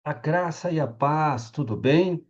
A graça e a paz, tudo bem?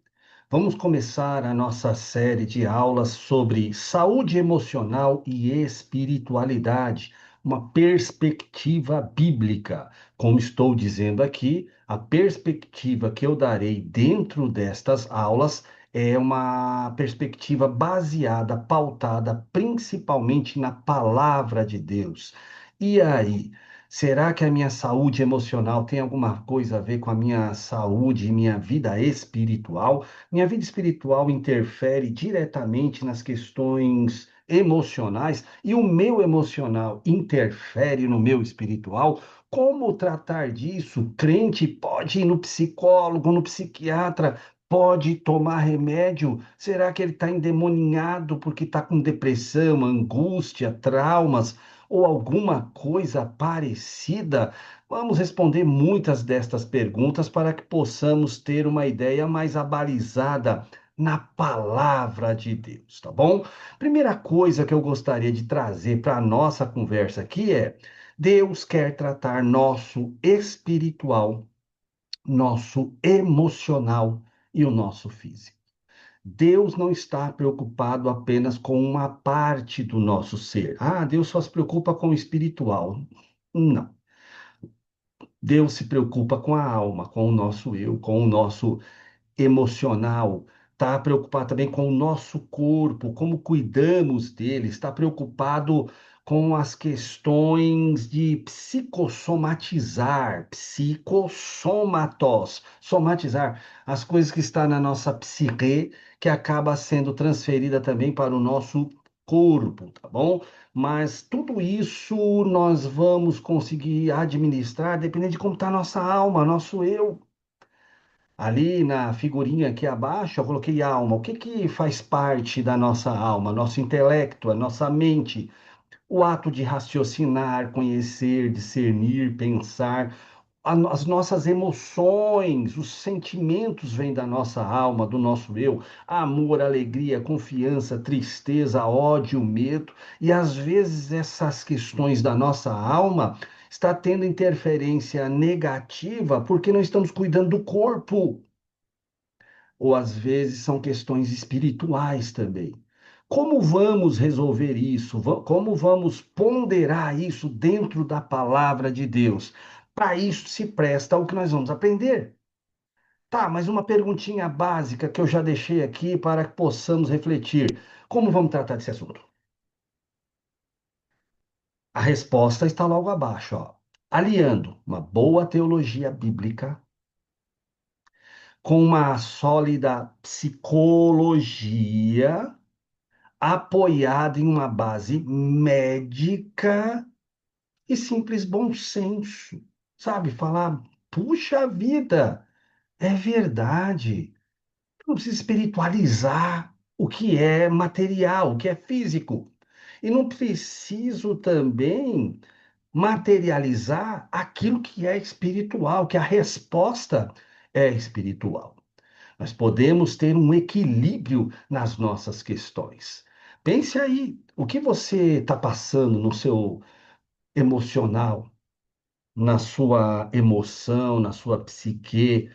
Vamos começar a nossa série de aulas sobre saúde emocional e espiritualidade, uma perspectiva bíblica. Como estou dizendo aqui, a perspectiva que eu darei dentro destas aulas é uma perspectiva baseada, pautada principalmente na palavra de Deus. E aí? Será que a minha saúde emocional tem alguma coisa a ver com a minha saúde e minha vida espiritual? Minha vida espiritual interfere diretamente nas questões emocionais e o meu emocional interfere no meu espiritual? Como tratar disso? O crente pode ir no psicólogo, no psiquiatra, pode tomar remédio? Será que ele está endemoninhado porque está com depressão, angústia, traumas? Ou alguma coisa parecida? Vamos responder muitas destas perguntas para que possamos ter uma ideia mais abalizada na palavra de Deus, tá bom? Primeira coisa que eu gostaria de trazer para a nossa conversa aqui é: Deus quer tratar nosso espiritual, nosso emocional e o nosso físico. Deus não está preocupado apenas com uma parte do nosso ser. Ah, Deus só se preocupa com o espiritual. Não. Deus se preocupa com a alma, com o nosso eu, com o nosso emocional, está preocupado também com o nosso corpo, como cuidamos dele, está preocupado com as questões de psicossomatizar, psicossomatos, somatizar, as coisas que estão na nossa psique, que acaba sendo transferida também para o nosso corpo, tá bom? Mas tudo isso nós vamos conseguir administrar dependendo de como está a nossa alma, nosso eu. Ali na figurinha aqui abaixo, eu coloquei alma. O que que faz parte da nossa alma? Nosso intelecto, a nossa mente, o ato de raciocinar, conhecer, discernir, pensar, as nossas emoções, os sentimentos vêm da nossa alma, do nosso eu, amor, alegria, confiança, tristeza, ódio, medo, e às vezes essas questões da nossa alma está tendo interferência negativa porque não estamos cuidando do corpo, ou às vezes são questões espirituais também. Como vamos resolver isso? Como vamos ponderar isso dentro da palavra de Deus? Para isso se presta o que nós vamos aprender. Tá, mas uma perguntinha básica que eu já deixei aqui para que possamos refletir. Como vamos tratar desse assunto? A resposta está logo abaixo, ó. Aliando uma boa teologia bíblica com uma sólida psicologia apoiada em uma base médica e simples bom senso, sabe? Falar, puxa vida, é verdade. Não precisa espiritualizar o que é material, o que é físico. E não preciso também materializar aquilo que é espiritual, que a resposta é espiritual. Nós podemos ter um equilíbrio nas nossas questões. Pense aí, o que você está passando no seu emocional, na sua emoção, na sua psique?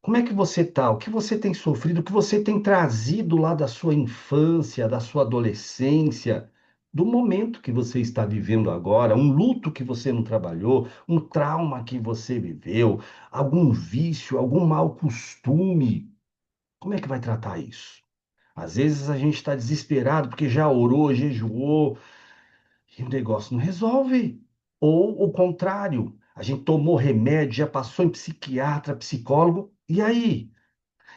Como é que você está? O que você tem sofrido? O que você tem trazido lá da sua infância, da sua adolescência, do momento que você está vivendo agora? Um luto que você não trabalhou, um trauma que você viveu, algum vício, algum mau costume? Como é que vai tratar isso? Às vezes a gente está desesperado porque já orou, jejuou e o negócio não resolve. Ou o contrário, a gente tomou remédio, já passou em psiquiatra, psicólogo, e aí?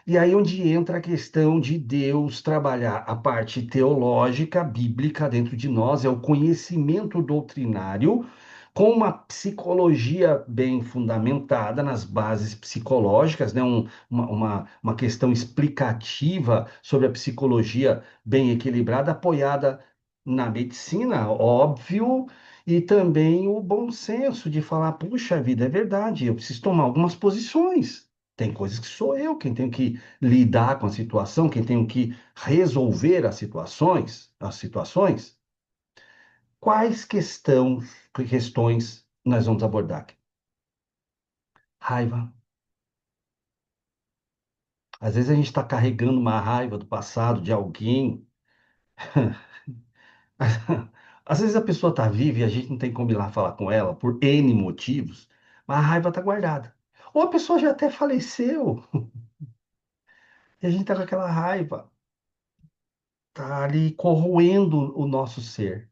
E aí onde entra a questão de Deus trabalhar a parte teológica, bíblica dentro de nós, é o conhecimento doutrinário, com uma psicologia bem fundamentada nas bases psicológicas, né? Uma questão explicativa sobre a psicologia bem equilibrada, apoiada na medicina, óbvio, e também o bom senso de falar, puxa vida, é verdade, eu preciso tomar algumas posições. Tem coisas que sou eu quem tenho que lidar com a situação, quem tenho que resolver as situações. Questões nós vamos abordar aqui? Raiva, Às vezes a gente está carregando uma raiva do passado de alguém. Às vezes a pessoa está viva e a gente não tem como ir lá falar com ela por N motivos, mas a raiva está guardada. Ou a pessoa já até faleceu e a gente está com aquela raiva, tá ali corroendo o nosso ser.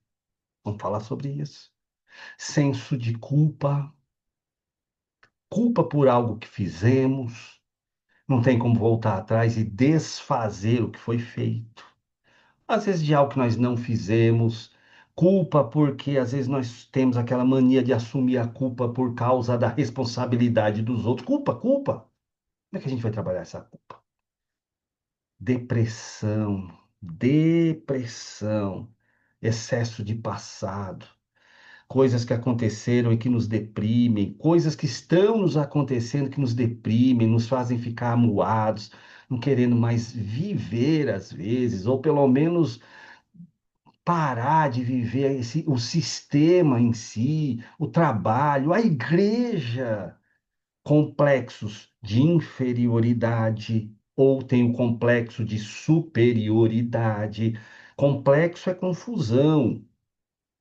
Vamos falar sobre isso. Senso de culpa, culpa por algo que fizemos, não tem como voltar atrás e desfazer o que foi feito. Às vezes de algo que nós não fizemos, culpa porque às vezes nós temos aquela mania de assumir a culpa por causa da responsabilidade dos outros. Culpa, culpa. Como é que a gente vai trabalhar essa culpa? Depressão, depressão, excesso de passado, coisas que aconteceram e que nos deprimem, coisas que estão nos acontecendo que nos deprimem, nos fazem ficar amuados, não querendo mais viver às vezes, ou pelo menos parar de viver o sistema em si, o trabalho, a igreja, complexos de inferioridade, ou tem o complexo de superioridade. Complexo é confusão,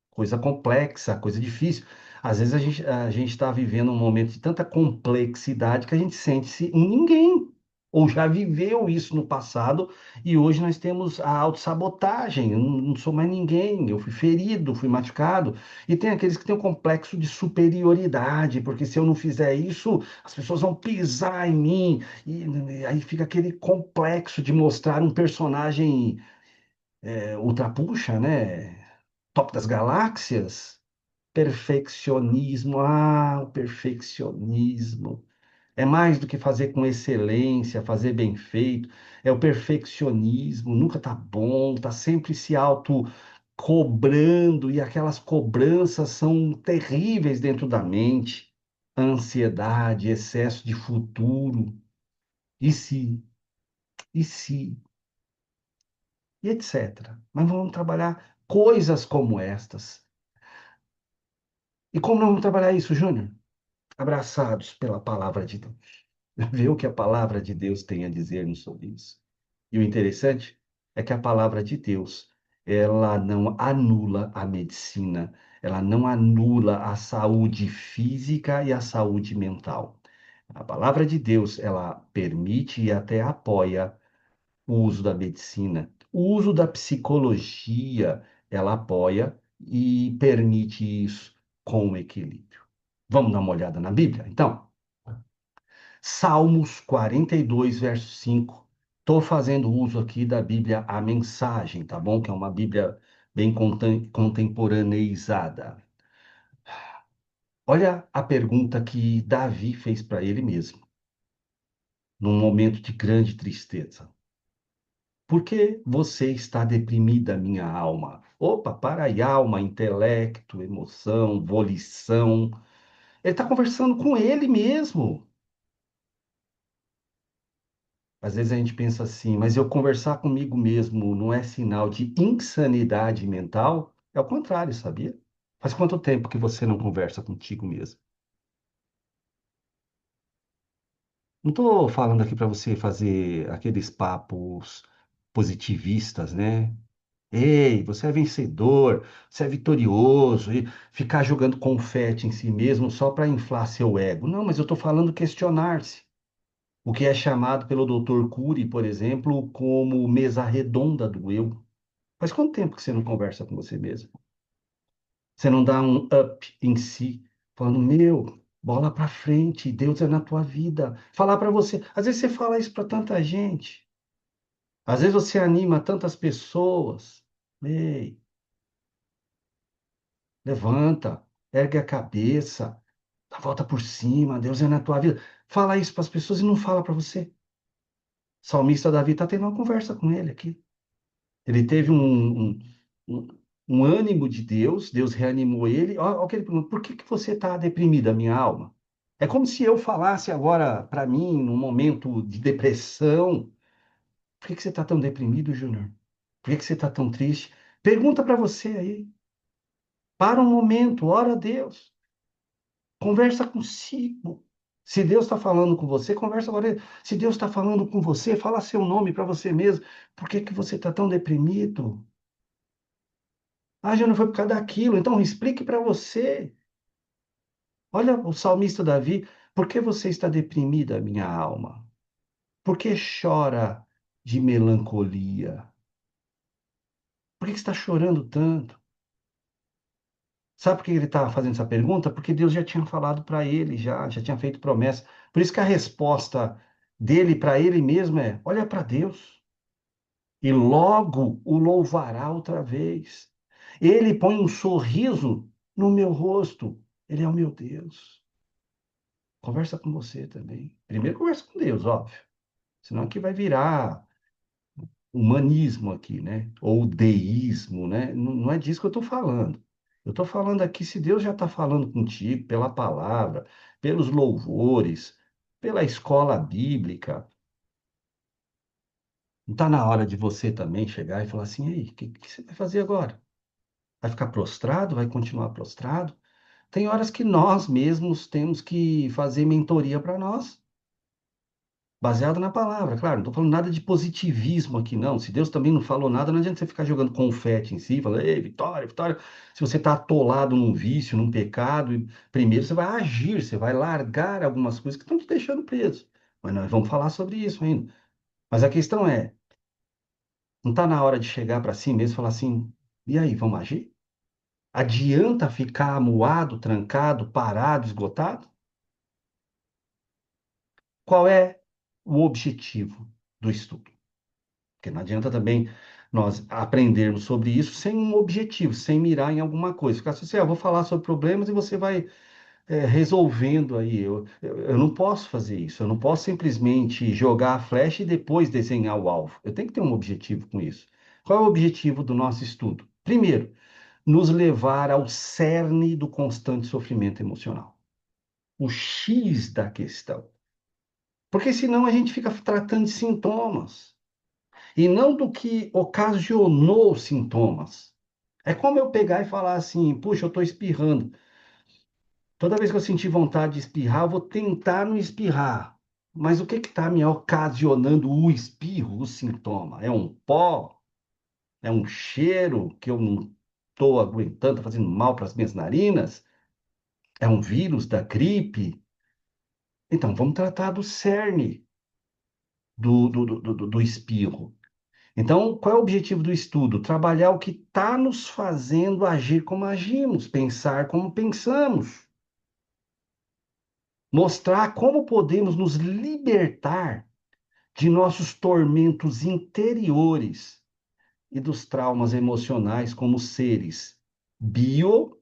coisa complexa, coisa difícil. Às vezes a gente está vivendo um momento de tanta complexidade que a gente sente-se um ninguém. Ou já viveu isso no passado e hoje nós temos a autossabotagem. Eu não sou mais ninguém, eu fui ferido, fui machucado. E tem aqueles que têm o complexo de superioridade, porque se eu não fizer isso, as pessoas vão pisar em mim. E aí fica aquele complexo de mostrar um personagem ultrapuxa, né? Top das galáxias. Perfeccionismo, o perfeccionismo. É mais do que fazer com excelência, fazer bem feito. É o perfeccionismo, nunca tá bom, tá sempre se auto cobrando e aquelas cobranças são terríveis dentro da mente. Ansiedade, excesso de futuro, e se, e se, e etc. Mas vamos trabalhar coisas como estas. E como nós vamos trabalhar isso, Júnior? Abraçados pela palavra de Deus. Ver o que a palavra de Deus tem a dizer-nos sobre isso. E o interessante é que a palavra de Deus, ela não anula a medicina, ela não anula a saúde física e a saúde mental. A palavra de Deus, ela permite e até apoia o uso da medicina. O uso da psicologia, ela apoia e permite isso com equilíbrio. Vamos dar uma olhada na Bíblia, então? Salmos 42, verso 5. Estou fazendo uso aqui da Bíblia A Mensagem, tá bom? Que é uma Bíblia bem contemporaneizada. Olha a pergunta que Davi fez para ele mesmo, num momento de grande tristeza. Por que você está deprimida, minha alma? Opa, para aí, alma, intelecto, emoção, volição. Ele está conversando com ele mesmo. Às vezes a gente pensa assim, mas eu conversar comigo mesmo não é sinal de insanidade mental? É o contrário, sabia? Faz quanto tempo que você não conversa contigo mesmo? Não estou falando aqui para você fazer aqueles papos positivistas, né? Ei, você é vencedor, você é vitorioso, e ficar jogando confete em si mesmo só para inflar seu ego. Não, mas eu estou falando questionar-se. O que é chamado pelo Dr. Cury, por exemplo, como mesa redonda do eu. Faz quanto tempo que você não conversa com você mesmo? Você não dá um up em si, falando, meu, bola pra frente, Deus é na tua vida. Falar pra você. Às vezes você fala isso pra tanta gente. Às vezes você anima tantas pessoas. Ei, levanta, ergue a cabeça, dá a volta por cima, Deus é na tua vida. Fala isso para as pessoas e não fala para você. O salmista Davi está tendo uma conversa com ele aqui. Ele teve um, um ânimo de Deus, Deus reanimou ele. Olha o que ele perguntou: por que que você está deprimida, minha alma? É como se eu falasse agora para mim, num momento de depressão: por que que você está tão deprimido, Júnior? Por que que você está tão triste? Pergunta para você aí. Para um momento, ora a Deus. Conversa consigo. Se Deus está falando com você, conversa agora. Se Deus está falando com você, fala seu nome para você mesmo. Por que que você está tão deprimido? Ah, já não foi por causa daquilo. Então explique para você. Olha o salmista Davi. Por que você está deprimida, minha alma? Por que chora de melancolia? Por que que você está chorando tanto? Sabe por que ele estava fazendo essa pergunta? Porque Deus já tinha falado para ele, já tinha feito promessa. Por isso que a resposta dele para ele mesmo é: olha para Deus e logo o louvará outra vez. Ele põe um sorriso no meu rosto. Ele é o meu Deus. Conversa com você também. Primeiro conversa com Deus, óbvio. Senão aqui vai virar humanismo aqui, né? Ou deísmo, né? Não, não é disso que eu estou falando. Eu estou falando aqui, se Deus já está falando contigo pela palavra, pelos louvores, pela escola bíblica, não está na hora de você também chegar e falar assim, ei, o que você vai fazer agora? Vai ficar prostrado? Vai continuar prostrado? Tem horas que nós mesmos temos que fazer mentoria para nós. Baseado na palavra, claro, não estou falando nada de positivismo aqui, não. Se Deus também não falou nada, não adianta você ficar jogando confete em si, falando, ei, vitória, vitória. Se você está atolado num vício, num pecado, primeiro você vai agir, você vai largar algumas coisas que estão te deixando preso. Mas nós vamos falar sobre isso ainda. Mas a questão é, não está na hora de chegar para si mesmo e falar assim, e aí, vamos agir? Adianta ficar amuado, trancado, parado, esgotado? Qual é o objetivo do estudo? Porque não adianta também nós aprendermos sobre isso sem um objetivo, sem mirar em alguma coisa. Ficar assim, eu vou falar sobre problemas e você vai resolvendo aí. Eu não posso fazer isso. Eu não posso simplesmente jogar a flecha e depois desenhar o alvo. Eu tenho que ter um objetivo com isso. Qual é o objetivo do nosso estudo? Primeiro, nos levar ao cerne do constante sofrimento emocional. O X da questão. Porque senão a gente fica tratando de sintomas e não do que ocasionou os sintomas. É como eu pegar e falar assim, puxa, eu estou espirrando. Toda vez que eu sentir vontade de espirrar, eu vou tentar não espirrar. Mas o que está me ocasionando o espirro, o sintoma? É um pó? É um cheiro que eu não estou aguentando, tá fazendo mal para as minhas narinas? É um vírus da gripe? Então, vamos tratar do cerne do espirro. Então, qual é o objetivo do estudo? Trabalhar o que está nos fazendo agir como agimos, pensar como pensamos, mostrar como podemos nos libertar de nossos tormentos interiores e dos traumas emocionais como seres bio,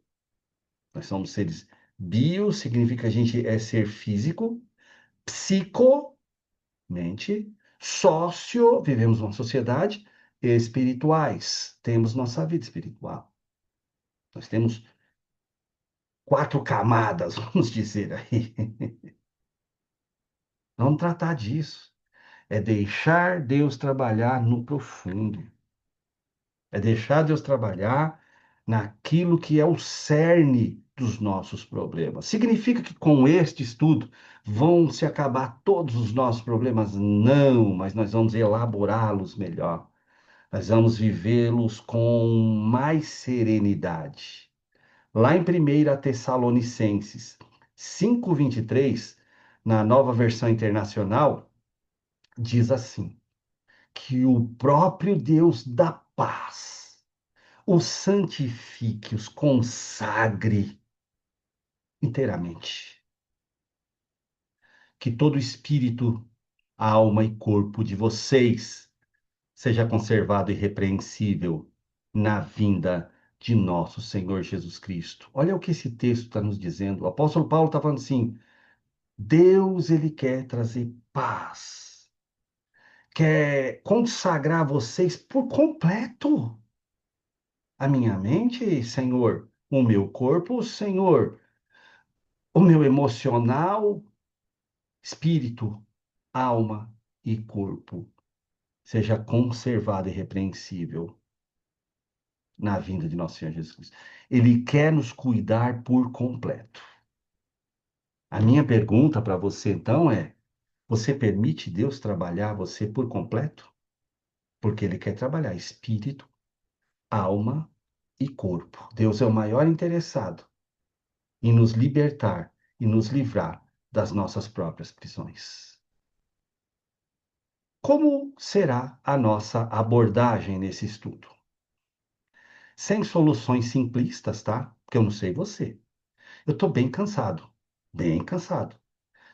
nós somos seres bio, significa que a gente é ser físico, psico, mente, sócio, vivemos uma sociedade, e espirituais, temos nossa vida espiritual. Nós temos quatro camadas, vamos dizer aí. Vamos tratar disso. É deixar Deus trabalhar no profundo. É deixar Deus trabalhar naquilo que é o cerne dos nossos problemas. Significa que com este estudo vão se acabar todos os nossos problemas? Não, mas nós vamos elaborá-los melhor. Nós vamos vivê-los com mais serenidade. Lá em 1 Tessalonicenses 5:23, na nova versão internacional, diz assim: que o próprio Deus da paz os santifique, os consagre inteiramente. Que todo espírito, alma e corpo de vocês seja conservado irrepreensível na vinda de nosso Senhor Jesus Cristo. Olha o que esse texto está nos dizendo. O apóstolo Paulo está falando assim: Deus, ele quer trazer paz, quer consagrar vocês por completo. A minha mente, Senhor, o meu corpo, Senhor, o meu emocional, espírito, alma e corpo seja conservado e irrepreensível na vinda de nosso Senhor Jesus Cristo. Ele quer nos cuidar por completo. A minha pergunta para você, então, é: você permite Deus trabalhar você por completo? Porque Ele quer trabalhar espírito, alma e corpo. Deus é o maior interessado em nos libertar e nos livrar das nossas próprias prisões. Como será a nossa abordagem nesse estudo? Sem soluções simplistas, tá? Porque eu não sei você. Eu estou bem cansado,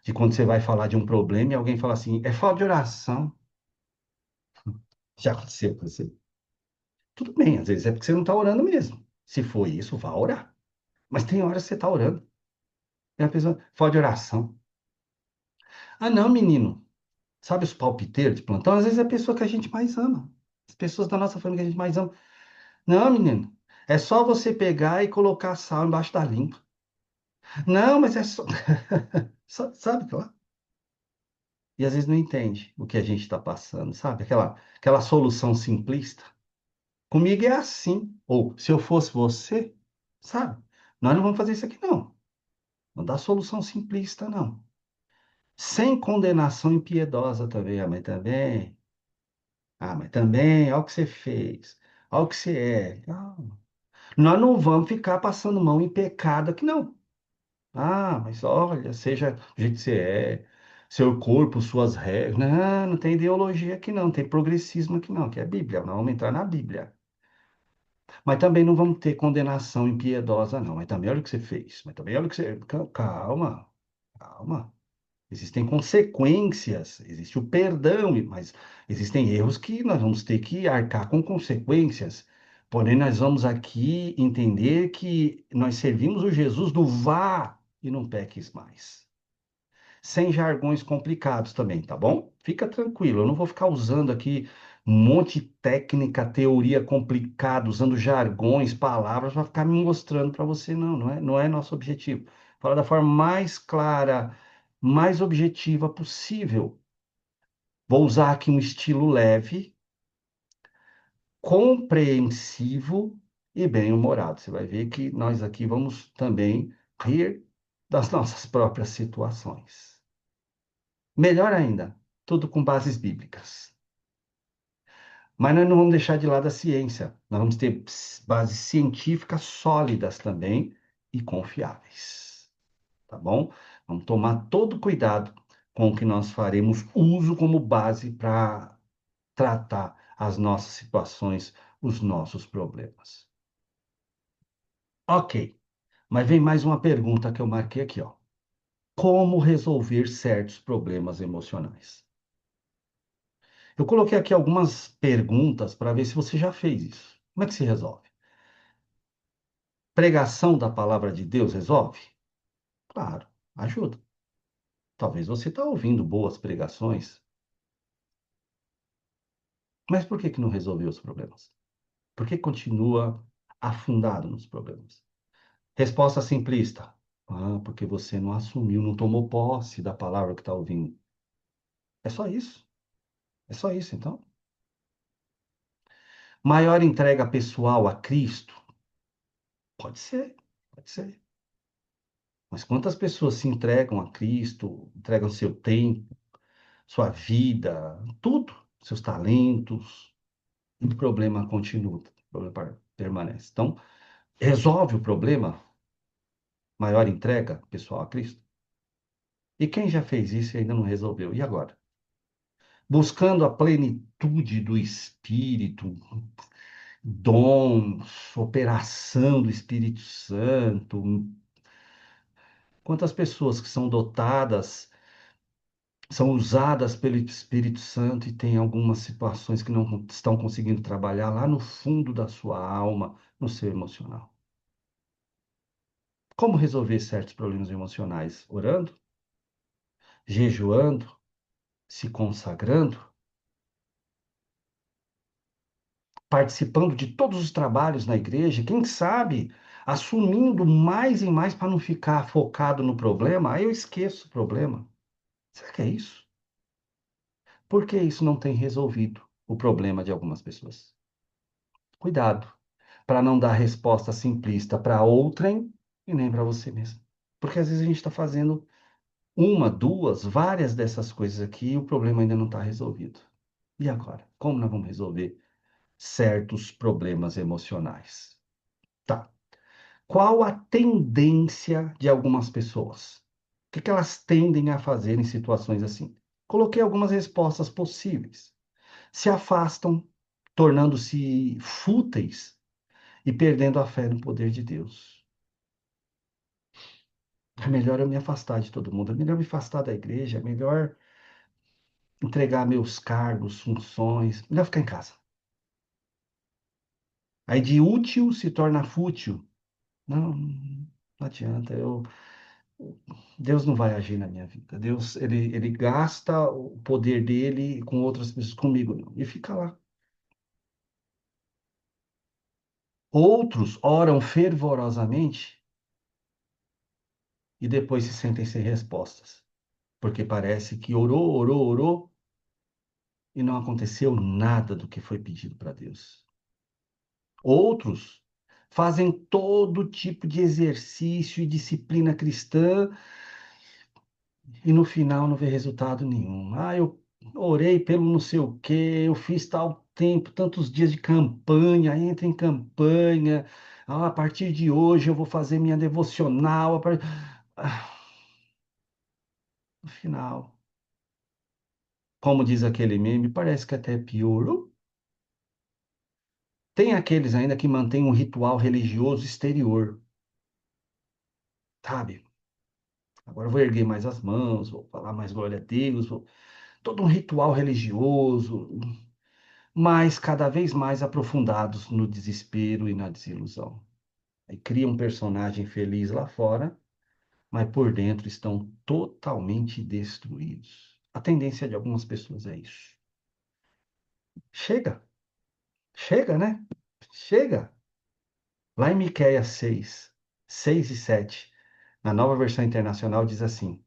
de quando você vai falar de um problema e alguém fala assim, é falta de oração. Já aconteceu com você? Tudo bem, às vezes é porque você não está orando mesmo. Se for isso, vá orar. Mas tem horas que você está orando. E a pessoa, falta de oração. Ah, não, menino. Sabe os palpiteiros de plantão? Às vezes é a pessoa que a gente mais ama. As pessoas da nossa família que a gente mais ama. Não, menino. É só você pegar e colocar sal embaixo da língua. Não, mas é só. Sabe lá? E às vezes não entende o que a gente está passando, sabe? Aquela solução simplista. Comigo é assim. Ou, se eu fosse você, sabe? Nós não vamos fazer isso aqui, não. Não dá solução simplista, não. Sem condenação impiedosa também. Ah, mas também. Ah, mas também, olha o que você fez. Olha o que você é. Calma. Nós não vamos ficar passando mão em pecado aqui, não. Ah, mas olha, seja do jeito que você é, seu corpo, suas regras. Não, não tem ideologia aqui, não. Tem progressismo aqui, não. Que é Bíblia. Nós vamos entrar na Bíblia. Mas também não vamos ter condenação impiedosa, não. Mas também olha o que você fez. Mas também olha o que você. Calma, calma. Existem consequências, existe o perdão, mas existem erros que nós vamos ter que arcar com consequências. Porém, nós vamos aqui entender que nós servimos o Jesus do vá e não peques mais. Sem jargões complicados também, tá bom? Fica tranquilo, eu não vou ficar usando aqui um monte de técnica, teoria complicada, usando jargões, palavras para ficar me mostrando para você, não, não é nosso objetivo. Fala da forma mais clara, mais objetiva possível. Vou usar aqui um estilo leve, compreensivo e bem-humorado. Você vai ver que nós aqui vamos também rir das nossas próprias situações. Melhor ainda, tudo com bases bíblicas. Mas nós não vamos deixar de lado a ciência. Nós vamos ter bases científicas sólidas também e confiáveis. Tá bom? Vamos tomar todo cuidado com o que nós faremos uso como base para tratar as nossas situações, os nossos problemas. Ok, mas vem mais uma pergunta que eu marquei aqui, ó. Como resolver certos problemas emocionais? Eu coloquei aqui algumas perguntas para ver se você já fez isso. Como é que se resolve? Pregação da palavra de Deus resolve? Claro, ajuda. Talvez você está ouvindo boas pregações, mas por que que não resolveu os problemas? Por que continua afundado nos problemas? Resposta simplista. Ah, porque você não assumiu, não tomou posse da palavra que está ouvindo. É só isso. É só isso, então. Maior entrega pessoal a Cristo? Pode ser, pode ser. Mas quantas pessoas se entregam a Cristo, entregam seu tempo, sua vida, tudo, seus talentos, e o problema continua, o problema permanece. Então, resolve o problema, maior entrega pessoal a Cristo. E quem já fez isso e ainda não resolveu? E agora? Buscando a plenitude do Espírito, dons, operação do Espírito Santo. Quantas pessoas que são dotadas, são usadas pelo Espírito Santo e têm algumas situações que não estão conseguindo trabalhar lá no fundo da sua alma, no seu emocional. Como resolver certos problemas emocionais? Orando, jejuando, se consagrando, participando de todos os trabalhos na igreja, quem sabe assumindo mais e mais para não ficar focado no problema, aí eu esqueço o problema. Será que é isso? Por que isso não tem resolvido o problema de algumas pessoas? Cuidado, para não dar resposta simplista para outrem e nem para você mesmo. Porque às vezes a gente está fazendo uma, duas, várias dessas coisas aqui, o problema ainda não está resolvido. E agora? Como nós vamos resolver certos problemas emocionais? Tá. Qual a tendência de algumas pessoas? O que que elas tendem a fazer em situações assim? Coloquei algumas respostas possíveis. Se afastam, tornando-se fúteis e perdendo a fé no poder de Deus. É melhor eu me afastar de todo mundo, é melhor me afastar da igreja, é melhor entregar meus cargos, funções, melhor ficar em casa. Aí de útil se torna fútil. Não, não adianta. Deus não vai agir na minha vida. Deus, ele gasta o poder dele com outras pessoas, comigo não. E fica lá. Outros oram fervorosamente e depois se sentem sem respostas, porque parece que orou, orou, orou e não aconteceu nada do que foi pedido para Deus. Outros fazem todo tipo de exercício e disciplina cristã e no final não vê resultado nenhum. Ah, eu orei pelo não sei o quê, eu fiz tal tempo, tantos dias de campanha, entra em campanha. Ah, a partir de hoje eu vou fazer minha devocional. Ah, no final, como diz aquele meme, parece que até piorou. Tem aqueles ainda que mantêm um ritual religioso exterior, sabe? Agora eu vou erguer mais as mãos, vou falar mais glória a Deus, todo um ritual religioso, mas cada vez mais aprofundados no desespero e na desilusão. Aí cria um personagem feliz lá fora, mas por dentro estão totalmente destruídos. A tendência de algumas pessoas é isso. Chega, chega, né? Chega. Lá em Miqueias 6, 6 e 7, na nova versão internacional, diz assim: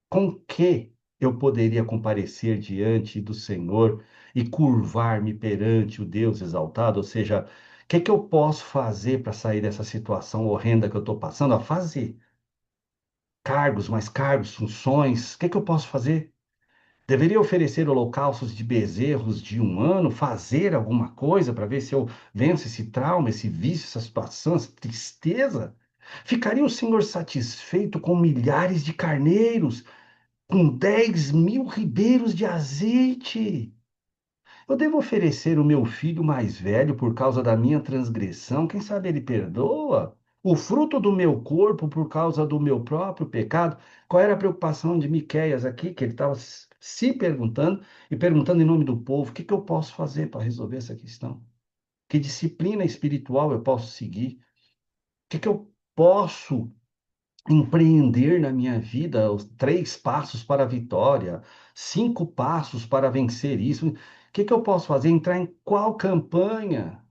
com que eu poderia comparecer diante do Senhor e curvar-me perante o Deus exaltado? Ou seja, o que que eu posso fazer para sair dessa situação horrenda que eu estou passando? A fazer cargos, mais cargos, funções. O que que eu posso fazer? Deveria oferecer holocaustos de bezerros de um ano, fazer alguma coisa para ver se eu venço esse trauma, esse vício, essa situação, essa tristeza? Ficaria o Senhor satisfeito com milhares de carneiros, com 10.000 ribeiros de azeite? Eu devo oferecer o meu filho mais velho por causa da minha transgressão? Quem sabe ele perdoa? O fruto do meu corpo por causa do meu próprio pecado? Qual era a preocupação de Miqueias aqui, que ele estava se perguntando e perguntando em nome do povo: o que que eu posso fazer para resolver essa questão? Que disciplina espiritual eu posso seguir? O que que eu posso empreender na minha vida os 3 passos para a vitória, 5 passos para vencer isso? O que que eu posso fazer? Entrar em qual campanha?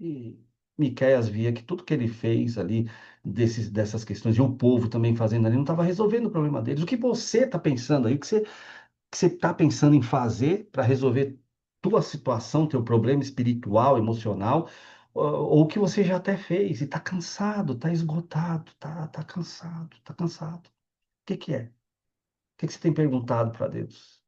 E Miqueias via que tudo que ele fez ali, dessas questões, e o povo também fazendo ali, não estava resolvendo o problema deles. O que você está pensando aí? O que você está pensando em fazer para resolver tua situação, teu problema espiritual, emocional, ou o que você já até fez e está cansado, está esgotado, tá cansado, tá cansado. O que que é? O que que você tem perguntado para Deus?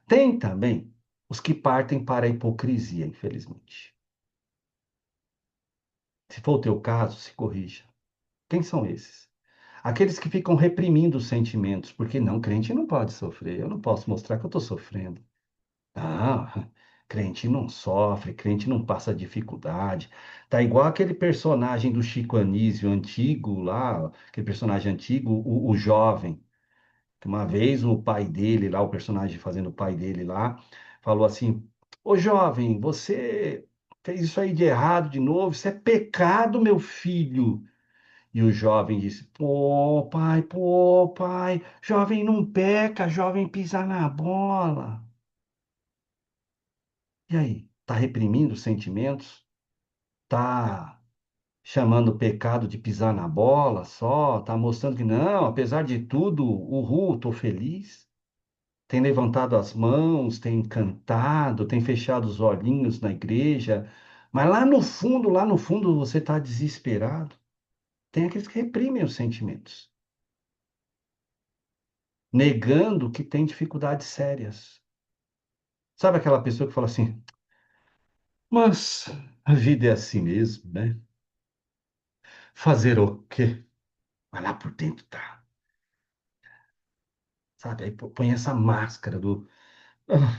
Tem também os que partem para a hipocrisia, infelizmente. Se for o teu caso, se corrija. Quem são esses? Aqueles que ficam reprimindo os sentimentos, porque não, crente não pode sofrer. Eu não posso mostrar que eu estou sofrendo. Ah, crente não sofre, crente não passa dificuldade. Tá igual aquele personagem do Chico Anísio antigo lá, aquele personagem antigo, o jovem, que uma vez o pai dele lá, o personagem fazendo o pai dele lá, falou assim: Ô jovem, você fez isso aí de errado de novo, isso é pecado, meu filho. E o jovem disse: pô, pai, jovem não peca, jovem pisa na bola. E aí? Está reprimindo os sentimentos? Está chamando o pecado de pisar na bola só? Está mostrando que não, apesar de tudo, uhul, estou feliz? Tem levantado as mãos, tem cantado, tem fechado os olhinhos na igreja, mas lá no fundo você está desesperado. O Tem aqueles que reprimem os sentimentos, negando que tem dificuldades sérias. Sabe aquela pessoa que fala assim, mas a vida é assim mesmo, né? Fazer o quê? Vai lá por dentro, tá? Sabe? Aí põe essa máscara do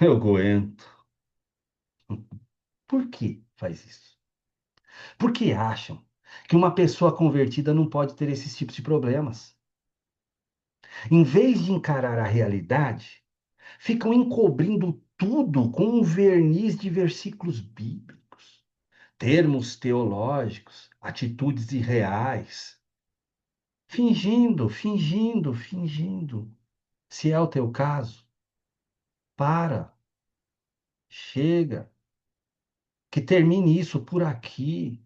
eu aguento. Por que faz isso? Porque acham que uma pessoa convertida não pode ter esses tipos de problemas. Em vez de encarar a realidade, ficam encobrindo tudo com um verniz de versículos bíblicos, termos teológicos, atitudes irreais, fingindo, fingindo, fingindo. Se é o teu caso, para, chega, que termine isso por aqui.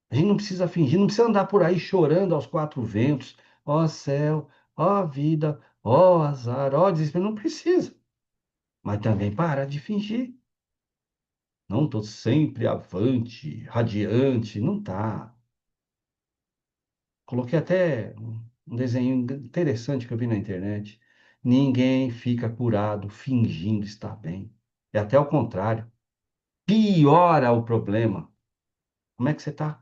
A gente não precisa fingir, não precisa andar por aí chorando aos quatro ventos. Ó céu, ó vida, ó azar, ó desespero. Não precisa. Mas também para de fingir. Não estou sempre avante, radiante. Não tá. Coloquei até um desenho interessante que eu vi na internet. Ninguém fica curado fingindo estar bem. É até o contrário. Piora o problema. Como é que você tá?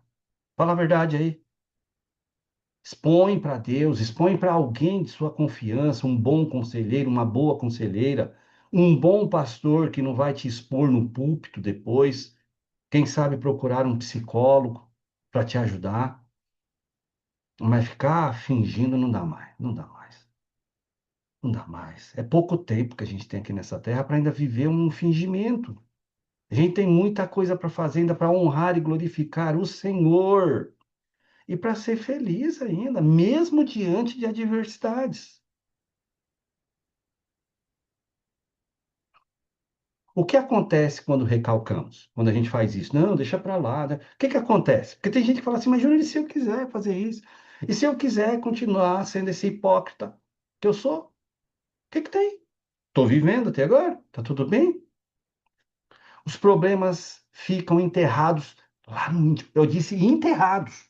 Fala a verdade aí. Expõe para Deus, expõe para alguém de sua confiança, um bom conselheiro, uma boa conselheira, um bom pastor que não vai te expor no púlpito depois. Quem sabe procurar um psicólogo para te ajudar, mas ficar fingindo não dá mais, não dá mais, não dá mais. É pouco tempo que a gente tem aqui nessa terra para ainda viver um fingimento. A gente tem muita coisa para fazer ainda para honrar e glorificar o Senhor e para ser feliz ainda, mesmo diante de adversidades. O que acontece quando recalcamos? Quando a gente faz isso? Não, deixa para lá, né? O que que acontece? Porque tem gente que fala assim, mas Júnior, e se eu quiser fazer isso? E se eu quiser continuar sendo esse hipócrita que eu sou? O que que tem? Estou vivendo até agora, tá tudo bem? Os problemas ficam enterrados lá no íntimo. Eu disse enterrados.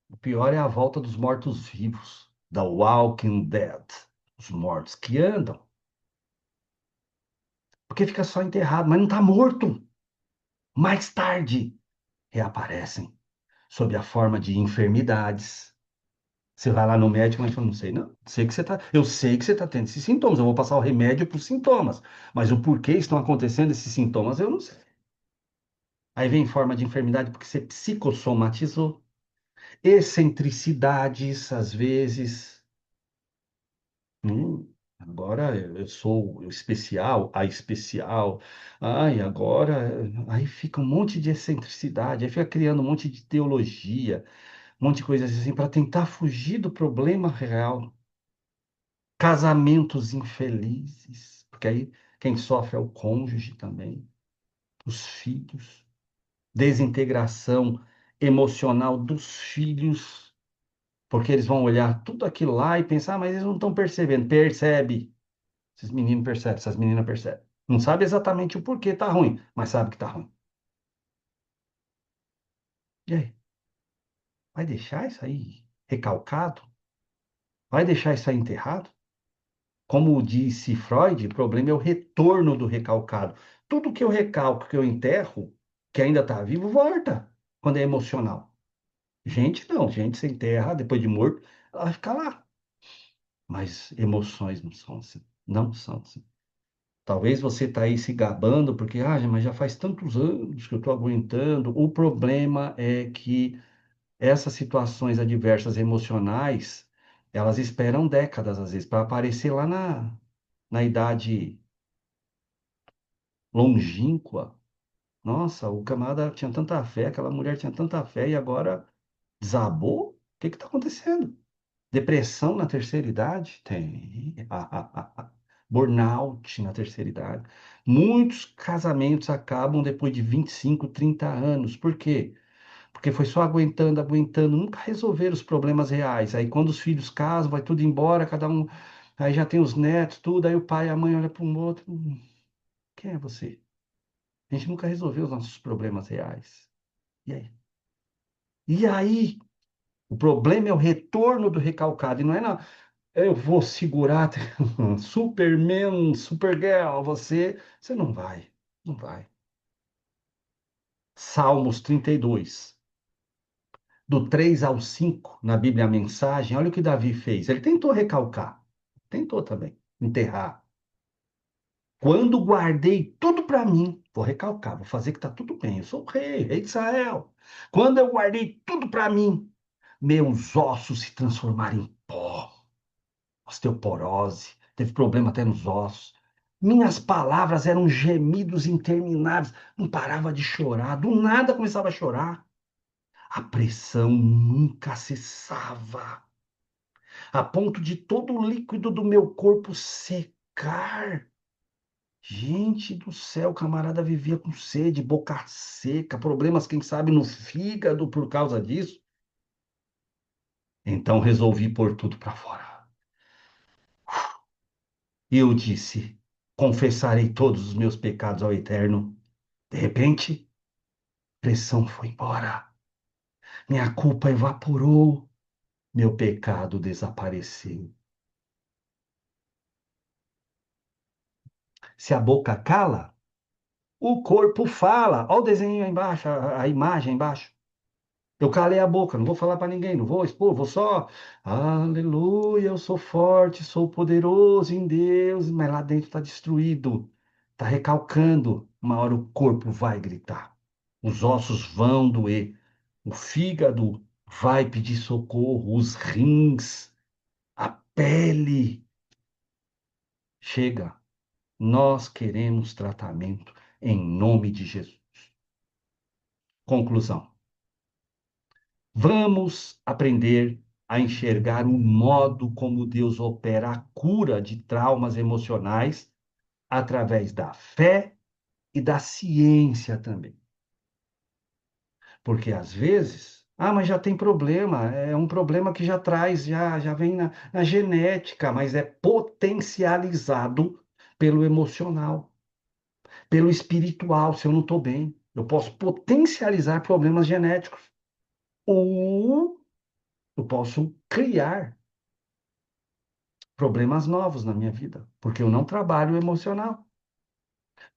O pior é a volta dos mortos-vivos, da Walking Dead, os mortos que andam, porque fica só enterrado, mas não está morto. Mais tarde reaparecem sob a forma de enfermidades. Você vai lá no médico, mas fala, não sei, não. Eu sei que você está tendo esses sintomas. Eu vou passar o remédio para os sintomas. Mas o porquê estão acontecendo esses sintomas, eu não sei. Aí vem em forma de enfermidade porque você psicossomatizou. Excentricidades, às vezes. Agora eu sou o especial, a especial. Ai, agora. Aí fica um monte de excentricidade. Aí fica criando um monte de teologia. Um monte de coisas assim para tentar fugir do problema real. Casamentos infelizes, porque aí quem sofre é o cônjuge também, os filhos, desintegração emocional dos filhos, porque eles vão olhar tudo aquilo lá e pensar, ah, mas eles não estão percebendo. Percebe. Esses meninos percebem, essas meninas percebem. Não sabe exatamente o porquê tá ruim, mas sabe que tá ruim. E aí? Vai deixar isso aí recalcado? Vai deixar isso aí enterrado? Como disse Freud, o problema é o retorno do recalcado. Tudo que eu recalco, que eu enterro, que ainda está vivo, volta quando é emocional. Gente, não. Gente se enterra depois de morto, ela vai ficar lá. Mas emoções não são assim. Não são assim. Talvez você está aí se gabando porque, ah, mas já faz tantos anos que eu estou aguentando. O problema é que essas situações adversas emocionais, elas esperam décadas, às vezes, para aparecer lá na idade longínqua. Nossa, o camarada tinha tanta fé, aquela mulher tinha tanta fé e agora desabou? O que está acontecendo? Depressão na terceira idade? Tem. Burnout na terceira idade. Muitos casamentos acabam depois de 25, 30 anos. Por quê? Porque foi só aguentando, aguentando, nunca resolveram os problemas reais. Aí quando os filhos casam, vai tudo embora, cada um. Aí já tem os netos, tudo. Aí o pai e a mãe olham para um outro. Quem é você? A gente nunca resolveu os nossos problemas reais. E aí? E aí, o problema é o retorno do recalcado, e não é na, eu vou segurar, Superman, Supergirl, você não vai, não vai. Salmos 32, do 3 ao 5 na Bíblia, a mensagem, olha o que Davi fez. Ele tentou recalcar, tentou também enterrar. Quando guardei tudo para mim, vou recalcar, vou fazer que está tudo bem. Eu sou o rei, rei de Israel. Quando eu guardei tudo para mim, meus ossos se transformaram em pó, osteoporose, teve problema até nos ossos. Minhas palavras eram gemidos intermináveis, não parava de chorar, do nada começava a chorar. A pressão nunca cessava, a ponto de todo o líquido do meu corpo secar. Gente do céu, o camarada vivia com sede, boca seca, problemas, quem sabe, no fígado por causa disso. Então resolvi pôr tudo para fora. E eu disse: confessarei todos os meus pecados ao Eterno. De repente, a pressão foi embora, minha culpa evaporou, meu pecado desapareceu. Se a boca cala, o corpo fala. Olha o desenho aí embaixo, a imagem aí embaixo. Eu calei a boca, não vou falar para ninguém, não vou expor, vou só. Aleluia, eu sou forte, sou poderoso em Deus, mas lá dentro está destruído, está recalcando. Uma hora o corpo vai gritar, os ossos vão doer, o fígado vai pedir socorro, os rins, a pele. Chega, nós queremos tratamento em nome de Jesus. Conclusão. Vamos aprender a enxergar o modo como Deus opera a cura de traumas emocionais através da fé e da ciência também. Porque às vezes, mas já tem problema, é um problema que já traz, já vem na genética, mas é potencializado pelo emocional, pelo espiritual, se eu não estou bem. Eu posso potencializar problemas genéticos. Ou eu posso criar problemas novos na minha vida, porque eu não trabalho emocional.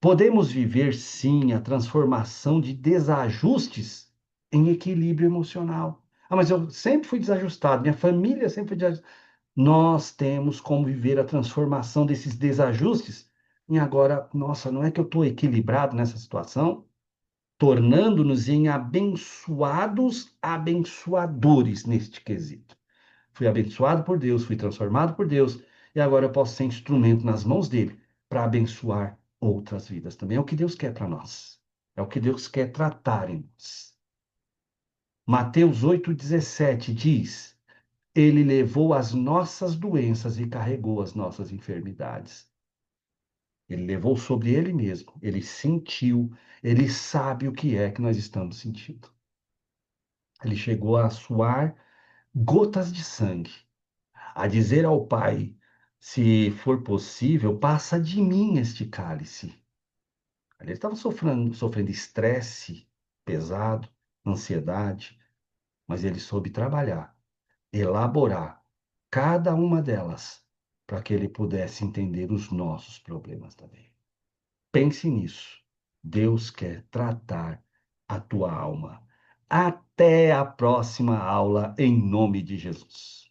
Podemos viver, sim, a transformação de desajustes em equilíbrio emocional. Mas eu sempre fui desajustado, minha família sempre foi desajustada. Nós temos como viver a transformação desses desajustes em agora, nossa, não é que eu estou equilibrado nessa situação, tornando-nos em abençoados, abençoadores neste quesito. Fui abençoado por Deus, fui transformado por Deus, e agora eu posso ser instrumento nas mãos dele para abençoar outras vidas também. É o que Deus quer para nós. É o que Deus quer tratar em nós. Mateus 8,17 diz: Ele levou as nossas doenças e carregou as nossas enfermidades. Ele levou sobre ele mesmo, ele sentiu, ele sabe o que é que nós estamos sentindo. Ele chegou a suar gotas de sangue, a dizer ao Pai: se for possível, passa de mim este cálice. Ele estava sofrendo estresse pesado, ansiedade, mas ele soube trabalhar, elaborar cada uma delas para que ele pudesse entender os nossos problemas também. Pense nisso. Deus quer tratar a tua alma. Até a próxima aula, em nome de Jesus.